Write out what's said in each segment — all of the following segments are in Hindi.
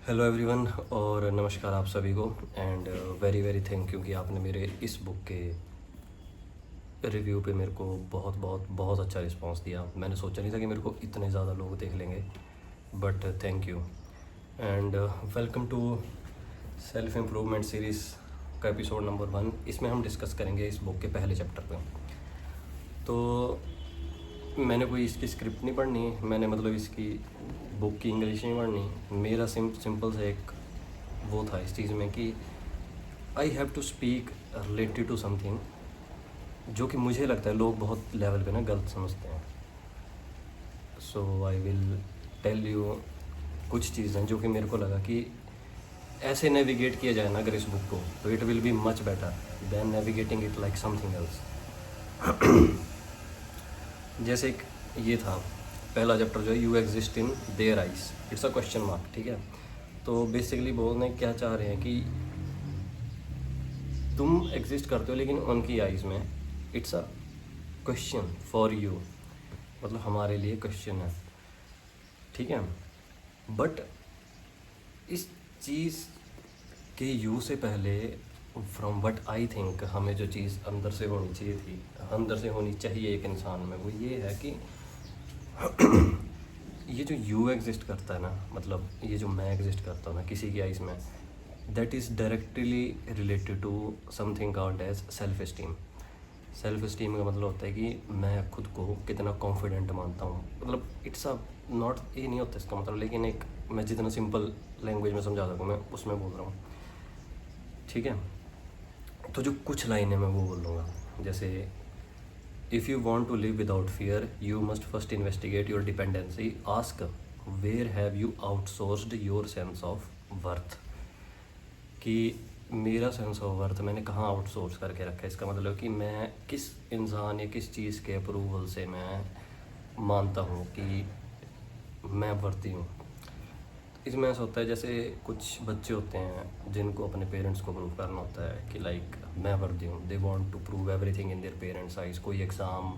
हेलो एवरीवन और नमस्कार आप सभी को and very very thank you कि आपने मेरे इस बुक के रिव्यू पे मेरे को बहुत बहुत बहुत अच्छा रिस्पांस दिया। मैंने सोचा नहीं था कि मेरे को इतने ज़्यादा लोग देख लेंगे, but thank you and welcome to self improvement series का एपिसोड नंबर 1। इसमें हम डिस्कस करेंगे इस बुक के पहले चैप्टर पे। तो मैंने कोई इसकी स्क्रिप्ट नहीं पढ़नी, मैंने मतलब इसकी बुक की इंग्लिश नहीं पढ़नी। मेरा सिंपल से एक वो था इस चीज़ में कि I have to speak related to something जो कि मुझे लगता है लोग बहुत लेवल पे ना गलत समझते हैं। सो आई विल टेल यू कुछ चीज़ें जो कि मेरे को लगा कि ऐसे नेविगेट किया जाए ना अगर इस बुक को, तो it will be much better than navigating it like something else. जैसे एक ये था पहला चैप्टर जो है, you exist in their eyes, it's a question mark. ठीक है, तो बेसिकली बोलने क्या चाह रहे हैं कि तुम एग्जिस्ट करते हो लेकिन उनकी आइज़ में it's a question for you, मतलब हमारे लिए क्वेश्चन है। ठीक है, बट इस चीज़ के यू से पहले फ्रॉम वट आई थिंक हमें जो चीज़ अंदर से होनी चाहिए थी, अंदर से होनी चाहिए एक इंसान में, वो ये है कि ये जो यू एग्जिस्ट करता है ना, मतलब ये जो मैं एग्जिस्ट करता हूँ ना किसी की आइज़ में, that is directly related to something called as self esteem. Self esteem का मतलब होता है कि मैं खुद को कितना कॉन्फिडेंट मानता हूँ। मतलब इट्स अ नॉट, ये नहीं होता इसका मतलब, लेकिन एक मैं जितना सिंपल लैंग्वेज में समझा सकूँ मैं उसमें बोल रहा हूँ। ठीक है, तो जो कुछ लाइनें मैं वो बोल लूँगा, जैसे if you want to live without fear you must first investigate your dependency, ask where have you outsourced your sense of worth. कि मेरा सेंस ऑफ वर्थ मैंने कहाँ आउटसोर्स करके रखा है, इसका मतलब कि मैं किस इंसान या किस चीज़ के अप्रूवल से मैं मानता हूँ कि मैं वर्ती हूँ। इसमें ऐसा होता है जैसे कुछ बच्चे होते हैं जिनको अपने पेरेंट्स को प्रूव करना होता है कि लाइक मैं वर्दी हूँ, they want to prove everything in their parents eyes, कोई एग्ज़ाम,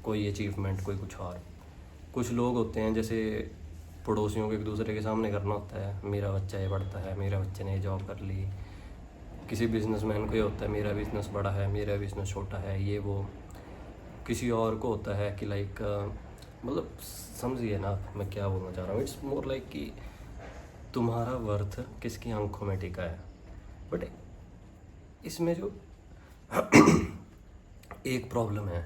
कोई अचीवमेंट, कोई कुछ और। कुछ लोग होते हैं जैसे पड़ोसियों को एक दूसरे के सामने करना होता है, मेरा बच्चा ये पढ़ता है, मेरे बच्चे ने ये जॉब कर ली। किसी बिजनेसमैन को ये होता है मेरा बिज़नेस बड़ा है, मेरा बिज़नेस छोटा है, ये वो। किसी और को होता है कि लाइक मतलब समझिए ना मैं क्या बोलना चाह रहा हूँ, इट्स मोर लाइक कि तुम्हारा वर्थ किसकी आंखों में टिका है। बट इसमें जो एक प्रॉब्लम है,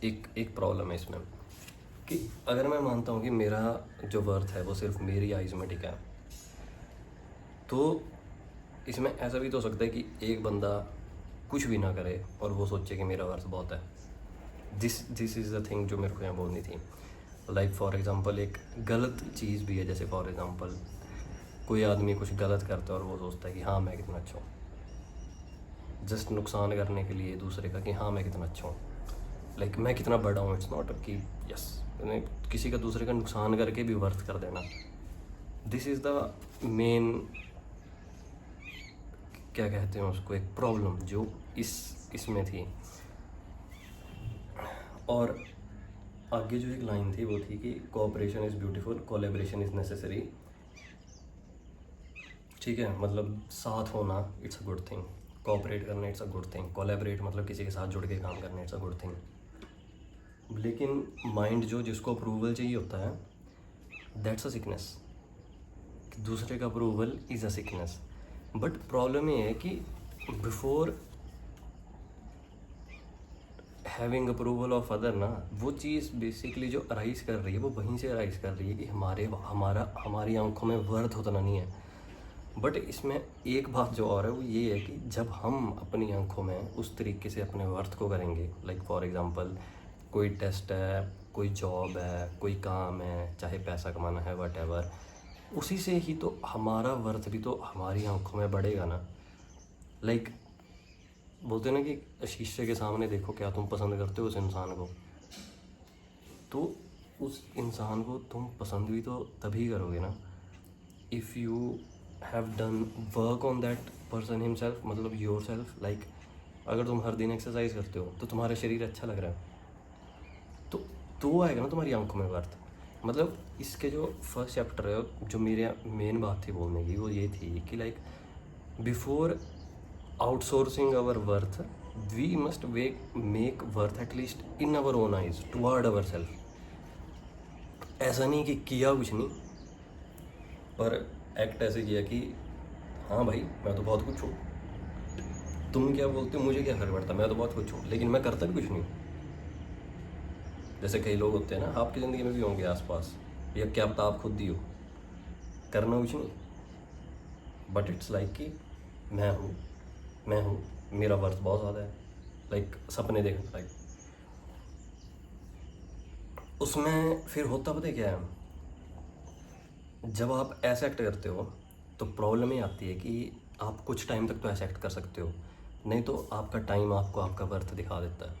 एक प्रॉब्लम है इसमें कि अगर मैं मानता हूँ कि मेरा जो वर्थ है वो सिर्फ मेरी आइज़ में टिका है, तो इसमें ऐसा भी तो हो सकता है कि एक बंदा कुछ भी ना करे और वो सोचे कि मेरा वर्थ बहुत है। दिस इज़ द थिंग जो मेरे को यहाँ बोलनी थी। लाइक फॉर एग्ज़ाम्पल एक गलत चीज़ भी है, जैसे फॉर एग्ज़ाम्पल कोई आदमी कुछ गलत करता है और वो सोचता है कि हाँ मैं कितना अच्छा हूँ, जस्ट नुकसान करने के लिए दूसरे का कि हाँ मैं कितना अच्छा हूँ, लाइक मैं कितना बड़ा हूँ। इट्स नॉट कि यस किसी का दूसरे का नुकसान करके भी वर्थ कर देना। दिस इज़ द मेन, क्या कहते हैं उसको, एक प्रॉब्लम जो इसमें थी। और आगे जो एक लाइन थी वो थी कि cooperation is beautiful, collaboration is necessary. ठीक है, मतलब साथ होना it's a good thing, cooperate करना it's a good thing, collaborate मतलब किसी के साथ जुड़ के काम करना इट्स अ गुड थिंग। लेकिन माइंड जो जिसको अप्रूवल चाहिए होता है, दैट्स अ सिकनेस। दूसरे का approval is a sickness. But problem ये है कि before having approval of other ना, वो चीज़ बेसिकली जो अराइज कर रही है वो वहीं से अराइज कर रही है कि हमारी आंखों में वर्थ उतना नहीं है। बट इसमें एक बात जो और है वो ये है कि जब हम अपनी आंखों में उस तरीके से अपने वर्थ को करेंगे, लाइक फॉर एग्ज़ाम्पल कोई टेस्ट है, कोई जॉब है, कोई काम है, चाहे पैसा कमाना है, वट एवर, उसी से ही तो हमारा वर्थ भी तो हमारी आंखों में बढ़ेगा ना। लाइक बोलते हैं ना कि शीशे के सामने देखो क्या तुम पसंद करते हो उस इंसान को, तो उस इंसान को तुम पसंद भी तो तभी करोगे ना if you have done work on that person himself, मतलब योर सेल्फ। लाइक अगर तुम हर दिन एक्सरसाइज करते हो तो तुम्हारा शरीर अच्छा लग रहा है, तो आएगा ना तुम्हारी आंखों में वर्थ। मतलब इसके जो फर्स्ट चैप्टर है, जो मेरे मेन बात थी बोलने की, वो ये थी कि like before outsourcing our worth we must make worth at least in our own eyes toward our self. ऐसा नहीं कि किया कुछ नहीं पर एक्ट ऐसे किया कि हाँ भाई मैं तो बहुत कुछ हूँ, तुम क्या बोलते हो मुझे क्या फर्क पड़ता, मैं तो बहुत कुछ हूँ, लेकिन मैं करता भी कुछ नहीं। जैसे कई लोग होते हैं ना, आपकी ज़िंदगी में भी होंगे आसपास, या क्या पता आप खुद ही हो, करना कुछ नहीं, बट इट्स लाइक कि मैं हूँ, मेरा वर्थ बहुत ज़्यादा है, लाइक सपने देखना, लाइक उसमें फिर होता पता है क्या है, जब आप ऐसे एक्ट करते हो तो प्रॉब्लम ये आती है कि आप कुछ टाइम तक तो ऐसे एक्ट कर सकते हो, नहीं तो आपका टाइम आपको आपका वर्थ दिखा देता है,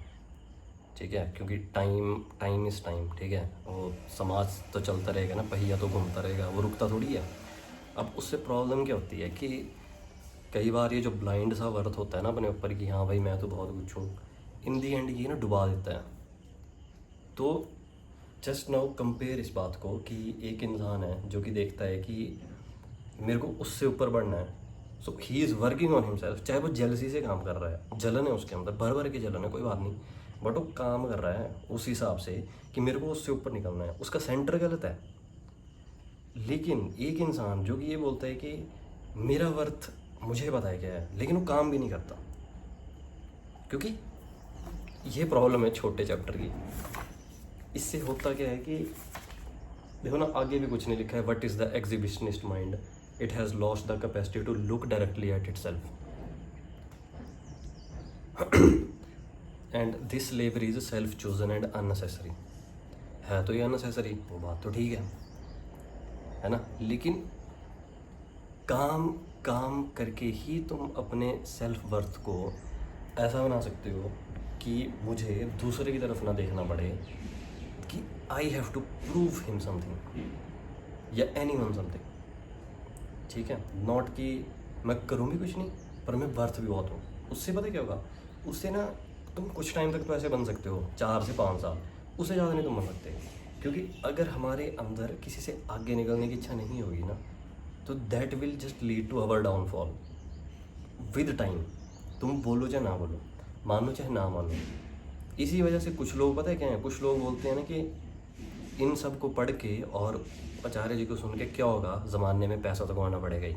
ठीक है, क्योंकि टाइम इज़ टाइम, ठीक है, वो समाज तो चलता रहेगा ना, पहिया तो घूमता रहेगा, वो रुकता थोड़ी है। अब उससे प्रॉब्लम क्या होती है कि कई बार ये जो ब्लाइंड सा वर्थ होता है ना अपने ऊपर कि हाँ भाई मैं तो बहुत कुछ हूँ, इन दी एंड ये ना डुबा देता है। तो जस्ट नाउ कंपेयर इस बात को कि एक इंसान है जो कि देखता है कि मेरे को उससे ऊपर बढ़ना है, so he is working on himself, चाहे वो जेलसी से काम कर रहा है, जलन है उसके अंदर, भर भर के जलन है, कोई बात नहीं, बट वो काम कर रहा है उस हिसाब से कि मेरे को उससे ऊपर निकलना है, उसका सेंटर गलत है। लेकिन एक इंसान जो कि ये बोलता है कि मेरा वर्थ मुझे पता है क्या है, लेकिन वो काम भी नहीं करता, क्योंकि ये प्रॉब्लम है छोटे चैप्टर की। इससे होता क्या है कि देखो ना, आगे भी कुछ नहीं लिखा है, what is the exhibitionist mind, it has lost the capacity to look directly at itself and this slavery is self chosen and unnecessary. है तो ये अननेसेसरी, वो बात तो ठीक है ना, लेकिन काम काम करके ही तुम अपने सेल्फ वर्थ को ऐसा बना सकते हो कि मुझे दूसरे की तरफ ना देखना पड़े कि I have to prove him something या एनी वन समथिंग, ठीक है, नॉट कि मैं करूँ भी कुछ नहीं पर मैं वर्थ भी बहुत हूँ। उससे पता क्या होगा, उससे ना तुम कुछ टाइम तक तो ऐसे बन सकते हो, 4 से 5 साल, उससे ज़्यादा नहीं तुम बन सकते, क्योंकि अगर हमारे अंदर किसी से आगे निकलने की इच्छा नहीं होगी ना, तो that will just lead to our downfall with time. तुम बोलो चाहे ना बोलो, मानो चाहे ना मानो। इसी वजह से कुछ लोग पता है क्या है, कुछ लोग बोलते हैं ना कि इन सब को पढ़ के और आचार्य जी को सुन के क्या होगा, ज़माने में पैसा तो कमाना पड़ेगा ही।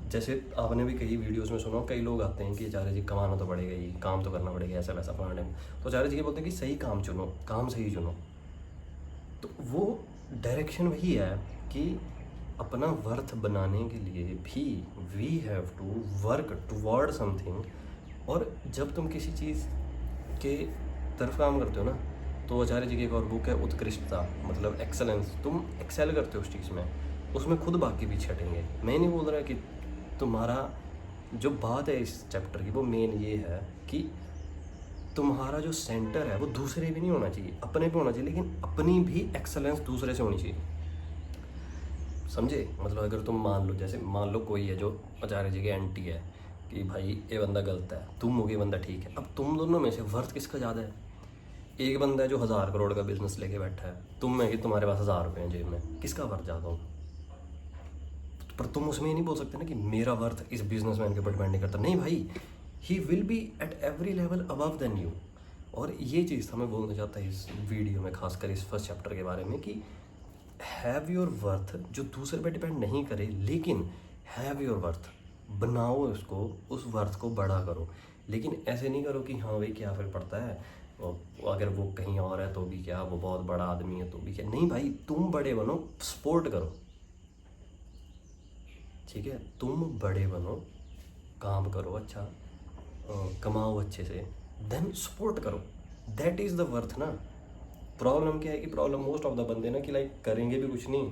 जैसे आपने भी कई वीडियोस में सुना, कई लोग आते हैं कि आचार्य जी कमाना तो पड़ेगा ही, काम तो करना पड़ेगा, ऐसा वैसा फलाना टाइम, तो आचार्य जी ये बोलते हैं कि सही काम चुनो, काम सही चुनो। तो वो डायरेक्शन वही है कि अपना वर्थ बनाने के लिए भी we have to work toward something. और जब तुम किसी चीज़ के तरफ काम करते हो ना, तो आचार्य जी की एक और बुक है उत्कृष्टता, मतलब एक्सेलेंस, तुम एक्सेल करते हो उस चीज़ में, उसमें खुद बाकी पीछे हटेंगे। मैं नहीं बोल रहा कि तुम्हारा जो बात है इस चैप्टर की, वो मेन ये है कि तुम्हारा जो सेंटर है वो दूसरे भी नहीं होना चाहिए, अपने पे होना चाहिए, लेकिन अपनी भी एक्सेलेंस दूसरे से होनी चाहिए, समझे। मतलब अगर तुम मान लो, जैसे मान लो कोई है जो आचार्य जी के एंटी है कि भाई ये बंदा गलत है, तुम हो, ये बंदा ठीक है, अब तुम दोनों में से वर्थ किसका ज़्यादा है? एक बंदा है जो 1000 करोड़ का बिजनेस लेके बैठा है, तुम है कि तुम्हारे पास 1000 रुपये हैं जेब में, किसका वर्थ ज़्यादा हो? पर तुम उसमें ये नहीं बोल सकते ना कि मेरा वर्थ इस बिजनेसमैन के ऊपर डिपेंड नहीं करता, नहीं भाई, he will be at every level above than you. और ये चीज़ मैं बोलना चाहता है इस वीडियो में, खासकर इस फर्स्ट चैप्टर के बारे में, कि हैव योर वर्थ जो दूसरे पे डिपेंड नहीं करे, लेकिन हैव योर वर्थ, बनाओ उसको, उस वर्थ को बड़ा करो। लेकिन ऐसे नहीं करो कि हाँ भाई क्या फ़र्क पड़ता है, अगर वो कहीं और है तो भी क्या, वो बहुत बड़ा आदमी है तो भी क्या, नहीं भाई, तुम बड़े बनो, सपोर्ट करो, ठीक है, तुम बड़े बनो, काम करो अच्छा, कमाओ अच्छे से, देन सपोर्ट करो, दैट इज़ द वर्थ ना। प्रॉब्लम क्या है कि प्रॉब्लम मोस्ट ऑफ द बंदे ना कि लाइक करेंगे भी कुछ नहीं,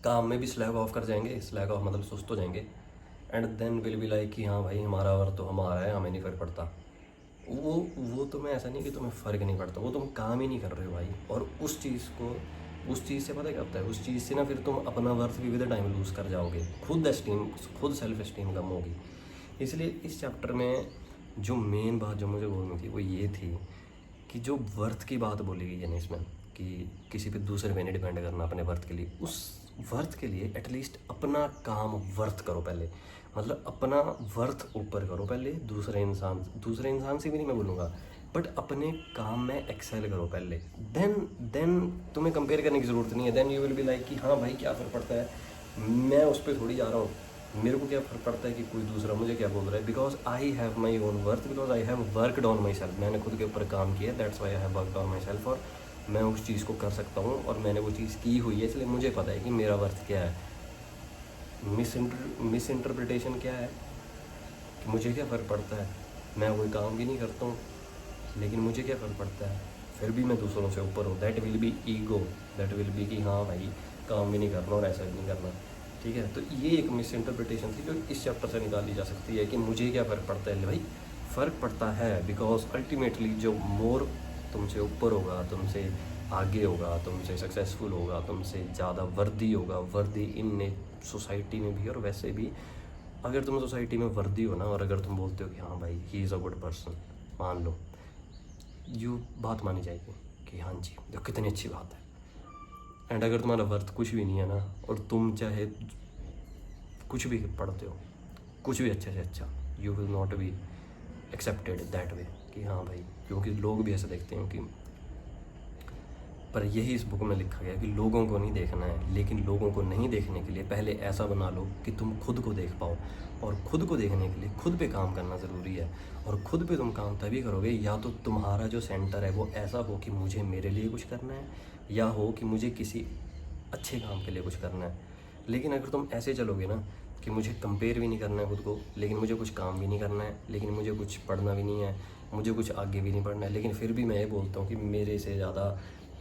काम में भी स्लैग ऑफ कर जाएंगे, स्लैग ऑफ मतलब सुस्त हो जाएंगे, and then will be like कि हाँ भाई हमारा वर्थ तो हमारा है, हमें नहीं फ़र्क पड़ता। वो तुम्हें ऐसा नहीं कि तुम्हें फ़र्क नहीं पड़ता, वो तुम काम ही नहीं कर रहे हो भाई। और उस चीज़ से पता क्या होता है, उस चीज़ से ना फिर तुम अपना वर्थ भी विद टाइम लूज़ कर जाओगे, खुद सेल्फ एस्टीम कम होगी। इसलिए इस चैप्टर में जो मेन बात जो मुझे बोलनी थी वो ये थी कि जो वर्थ की बात बोली गई है ना इसमें, कि किसी पे दूसरे पे नहीं डिपेंड करना अपने वर्थ के लिए। उस वर्थ के लिए एटलीस्ट अपना काम वर्थ करो पहले, मतलब अपना वर्थ ऊपर करो पहले, दूसरे इंसान से भी नहीं मैं बोलूँगा, बट अपने काम में एक्सेल करो पहले। देन तुम्हें कंपेयर करने की ज़रूरत नहीं है। Then you will be like कि हाँ भाई क्या फ़र्क पड़ता है, मैं उस पर थोड़ी जा रहा हूँ, मेरे को क्या फ़र्क पड़ता है कि कोई दूसरा मुझे क्या बोल रहा है। Because I have my own worth, because I have worked on my self, मैंने खुद के ऊपर काम किया, that's why I have worked on my self. और मैं उस चीज़ को कर सकता हूँ और मैंने वो चीज़ की हुई है, इसलिए मुझे पता है कि मेरा वर्थ क्या है। मिस इंटरप्रिटेशन क्या है कि मुझे क्या फ़र्क पड़ता है, मैं कोई काम भी नहीं करता हूँ, लेकिन मुझे क्या फ़र्क पड़ता है, फिर भी मैं दूसरों से ऊपर हूँ। That will be ego, that will be कि हाँ भाई काम भी नहीं करना और ऐसा भी नहीं करना, ठीक है। तो ये एक मिस इंटरप्रिटेशन थी जो इस चैप्टर से निकाली जा सकती है कि मुझे क्या फ़र्क पड़ता है। भाई फ़र्क पड़ता है, बिकॉज अल्टीमेटली जो मोर तुमसे ऊपर होगा, तुमसे आगे होगा, तुमसे सक्सेसफुल होगा, तुमसे ज़्यादा वर्दी होगा, वर्दी इन सोसाइटी में भी और वैसे भी, अगर तुम सोसाइटी में वर्दी हो ना, और अगर तुम बोलते हो कि हाँ भाई he is a good person, मान लो, यू बात मानी जाएगी कि हाँ जी जो कितनी अच्छी बात है। एंड अगर तुम्हारा वर्थ कुछ भी नहीं है ना, और तुम चाहे कुछ भी पढ़ते हो, कुछ भी अच्छे से अच्छा, you will not be accepted that way कि हाँ भाई, क्योंकि लोग भी ऐसे देखते हैं कि, पर यही इस बुक में लिखा गया कि लोगों को नहीं देखना है, लेकिन लोगों को नहीं देखने के लिए पहले ऐसा बना लो कि तुम खुद को देख पाओ, और खुद को देखने के लिए खुद पे काम करना ज़रूरी है। और खुद पे तुम काम तभी करोगे या तो तुम्हारा जो सेंटर है वो ऐसा हो कि मुझे मेरे लिए कुछ करना है, या हो कि मुझे किसी अच्छे काम के लिए कुछ करना है। लेकिन अगर तुम ऐसे चलोगे ना कि मुझे कंपेयर भी नहीं करना है खुद को, लेकिन मुझे कुछ काम भी नहीं करना है, लेकिन मुझे कुछ पढ़ना भी नहीं है, मुझे कुछ आगे भी नहीं पढ़ना है, लेकिन फिर भी मैं ये बोलता हूँ कि मेरे से ज़्यादा,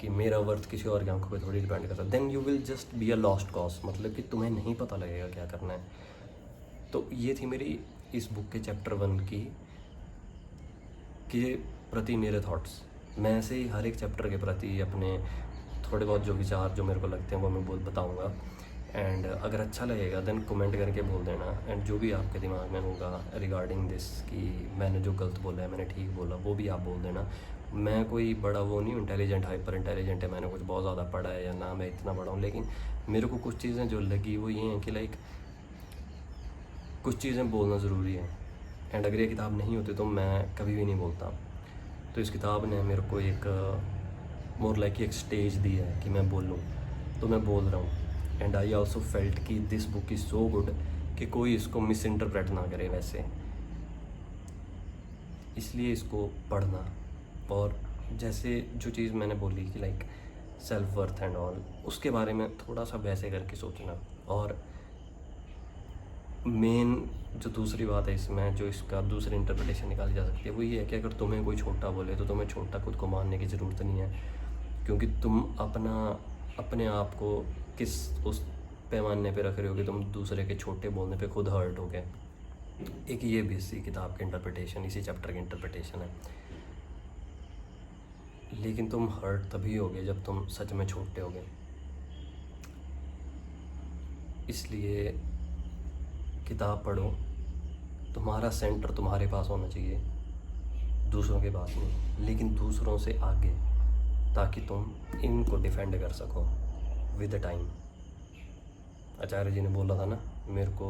कि मेरा वर्थ किसी और की आंखों पे थोड़ी डिपेंड करता है, then you will just be a lost cause, मतलब कि तुम्हें नहीं पता लगेगा क्या करना है। तो ये थी मेरी इस बुक के चैप्टर 1 के प्रति मेरे थॉट्स। मैं ऐसे ही हर एक चैप्टर के प्रति अपने थोड़े बहुत जो विचार जो मेरे को लगते हैं वो मैं बताऊँगा। एंड अगर अच्छा लगेगा देन कमेंट करके बोल देना। एंड जो भी आपके दिमाग में होगा रिगार्डिंग दिस कि मैंने जो गलत बोला है, मैंने ठीक बोला, वो भी आप बोल देना। मैं कोई बड़ा वो नहीं हूँ, इंटेलिजेंट हाइपर इंटेलिजेंट है, मैंने कुछ बहुत ज़्यादा पढ़ा है या ना मैं इतना बड़ा हूँ, लेकिन मेरे को कुछ चीज़ें जो लगी वो ये हैं कि लाइक कुछ चीज़ें बोलना ज़रूरी है। एंड अगर ये किताब नहीं होती तो मैं कभी भी नहीं बोलता। तो इस किताब ने मेरे को एक मोर लाइक एक स्टेज दी है कि मैं बोलूँ, तो मैं बोल रहा हूँ। एंड आई ऑल्सो फेल्ट कि this book is so good कि कोई इसको मिस इंटरप्रेट ना करे वैसे, इसलिए इसको पढ़ना। और जैसे जो चीज़ मैंने बोली कि like self worth and all, उसके बारे में थोड़ा सा वैसे करके सोचना। और मेन जो दूसरी बात है इसमें, जो इसका दूसरी इंटरप्रिटेशन निकाली जा सकती है, वो ये है कि अगर तुम्हें कोई छोटा बोले तो तुम्हें छोटा खुद को मानने की ज़रूरत नहीं है, क्योंकि तुम अपने आप को किस उस पैमाने पे रख रहे हो कि तुम दूसरे के छोटे बोलने पे खुद हर्ट हो गए। एक ये भी इसी किताब की इंटरप्रिटेशन, इसी चैप्टर की इंटरप्रिटेशन है। लेकिन तुम हर्ट तभी होगे जब तुम सच में छोटे होगे। इसलिए किताब पढ़ो, तुम्हारा सेंटर तुम्हारे पास होना चाहिए, दूसरों के पास नहीं, लेकिन दूसरों से आगे, ताकि तुम इनको डिफेंड कर सको विद द टाइम। आचार्य जी ने बोला था ना, मेरे को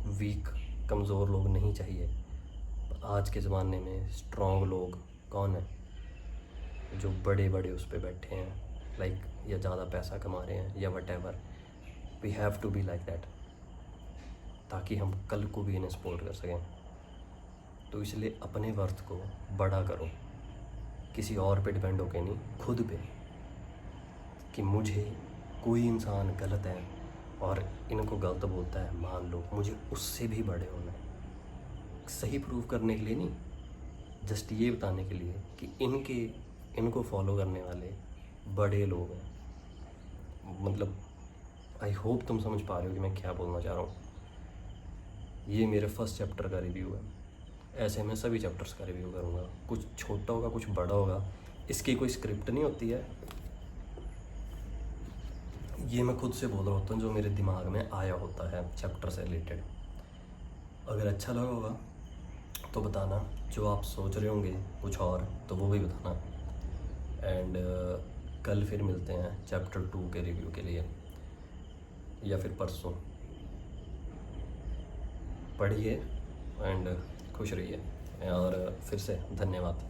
वीक कमज़ोर लोग नहीं चाहिए। आज के ज़माने में स्ट्रॉन्ग लोग कौन है? जो बड़े बड़े उस पर बैठे हैं, लाइक या ज़्यादा पैसा कमा रहे हैं या whatever. We have to be like that, ताकि हम कल को भी इन्हें सपोर्ट कर सकें। तो इसलिए अपने वर्थ को बड़ा करो, किसी और पे डिपेंड होके नहीं, खुद पे, कि मुझे कोई इंसान गलत है और इनको गलत बोलता है, मान लो मुझे उससे भी बड़े होना है। सही प्रूव करने के लिए नहीं, जस्ट ये बताने के लिए कि इनको फॉलो करने वाले बड़े लोग हैं। मतलब आई होप तुम समझ पा रहे हो कि मैं क्या बोलना चाह रहा हूँ। ये मेरे फर्स्ट चैप्टर का रिव्यू है, ऐसे मैं सभी चैप्टर्स का रिव्यू करूँगा। कुछ छोटा होगा, कुछ बड़ा होगा, इसकी कोई स्क्रिप्ट नहीं होती है, ये मैं खुद से बोल रहा होता हूँ जो मेरे दिमाग में आया होता है चैप्टर से रिलेटेड। अगर अच्छा लगा होगा तो बताना, जो आप सोच रहे होंगे कुछ और तो वो भी बताना। एंड कल फिर मिलते हैं चैप्टर 2 के रिव्यू के लिए, या फिर परसों। पढ़िए एंड खुश रहिए, और फिर से धन्यवाद।